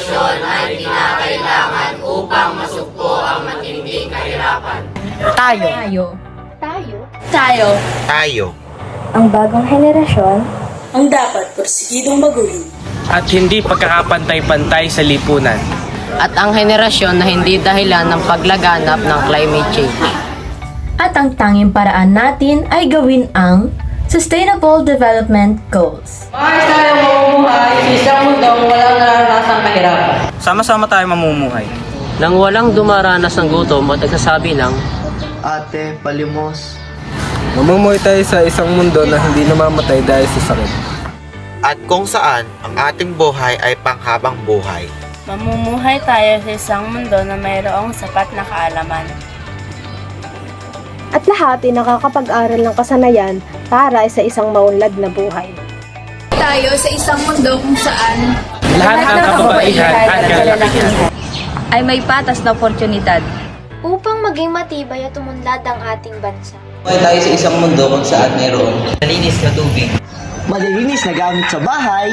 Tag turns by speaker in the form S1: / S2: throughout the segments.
S1: henerasyon ay kinakailangan upang masugpo ang matinding kahirapan.
S2: Tayo.
S3: Tayo.
S4: Ang bagong henerasyon
S5: ang dapat porsigidong baguhin.
S6: At hindi pagkakapantay-pantay sa lipunan.
S2: At ang henerasyon na hindi dahilan ng paglaganap ng climate change.
S4: at ang tanging paraan natin ay gawin ang Sustainable Development Goals.
S7: Maayos tayo mamumuhay sa isang mundong walang nararasang kahirapan.
S6: Sama-sama tayo mamumuhay.
S2: Nang walang dumaranas ng gutom at nagsasabi ng
S8: Ate, palimos.
S6: Mamumuhay tayo sa isang mundo na hindi namamatay dahil sa sakit.
S3: At kung saan ang ating buhay ay panghabang buhay.
S9: Mamumuhay tayo sa isang mundo na mayroong sapat na kaalaman.
S4: At lahat ay nakakapag-aral ng kasanayan para sa isang maunlad na buhay.
S9: Tayo sa isang mundo kung saan
S6: Lahat ng kababaihan at kalalakihan
S9: ay may patas na oportunidad.
S10: Upang maging matibay at umunlad ang ating bansa.
S8: Buhay tayo sa isang mundo kung saan mayroon
S7: Malinis na tubig.
S8: malilinis na gamit sa bahay,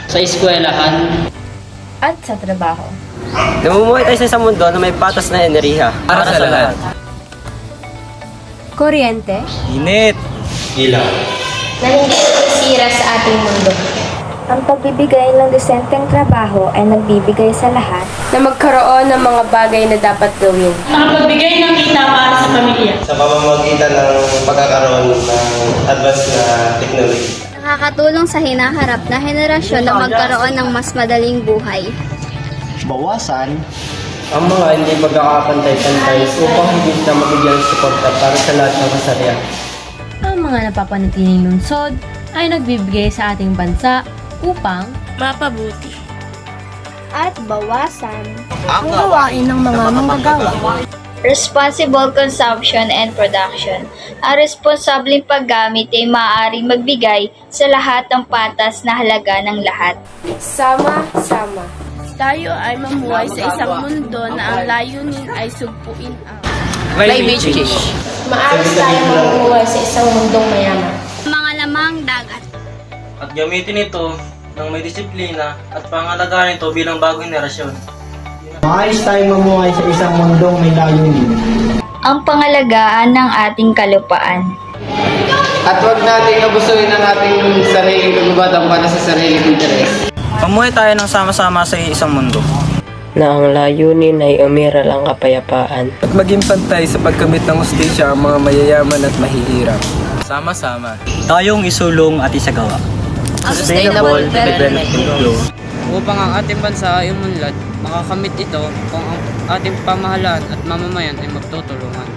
S2: sa eskwelahan.
S4: At sa trabaho.
S2: Namumuhay tayo sa isang mundo na may patas na enerhiya
S6: para sa lahat.
S4: Kuryente,
S6: Init.
S3: Ilaw.
S10: Na hindi sisira sa ating mundo.
S4: ang pagbibigay ng desenteng trabaho ay nagbibigay sa lahat
S9: Na magkaroon ng mga bagay na dapat gawin.
S5: Nakapagbigay ng kita para sa pamilya.
S11: Sa pamamagitan ng pagkakaroon ng advanced na technology.
S10: Nakakatulong sa hinaharap na henerasyon na magkaroon ng mas madaling buhay.
S8: bawasan,
S6: Ang mga hindi pagkakapantay-pantay upang hindi na mabigyan ng suporta para sa lahat ng kasarian.
S4: ang mga napapanatiling lungsod ay nagbibigay sa ating bansa upang
S9: Mapabuti.
S10: At bawasan
S3: Ang
S4: gawain ng mga manggagawa.
S10: responsible consumption and production. Ang responsableng paggamit ay maaaring magbigay sa lahat ng patas na halaga ng lahat.
S9: Sama-sama. Tayo ay mamuhay sa isang mundo na ang layunin ay sugpuin ang
S2: Climate change.
S10: Maayos tayo mamuhay sa isang mundong mayaman.
S9: mga lamang dagat.
S6: At gamitin ito ng may disiplina at pangalagaan ito bilang bagong henerasyon.
S8: maayos tayong mamuhay sa isang mundong may layunin.
S10: Ang pangalagaan ng ating kalupaan.
S7: At huwag nating abusuin ang ating sariling kagubatan para sa sariling interes.
S6: Mamuhay tayo ng sama-sama sa isang mundo.
S2: Na ang layunin ay umiral ang kapayapaan.
S6: At maging pantay sa pagkamit ng hustisya ang mga mayayaman at mahihirap. Sama-sama.
S7: Tayong isulong at isagawa.
S2: Sustainable Development Goals.
S7: Upang ang ating bansa ay umunlad, makakamit ito kung ang ating pamahalaan at mamamayan ay magtutulungan.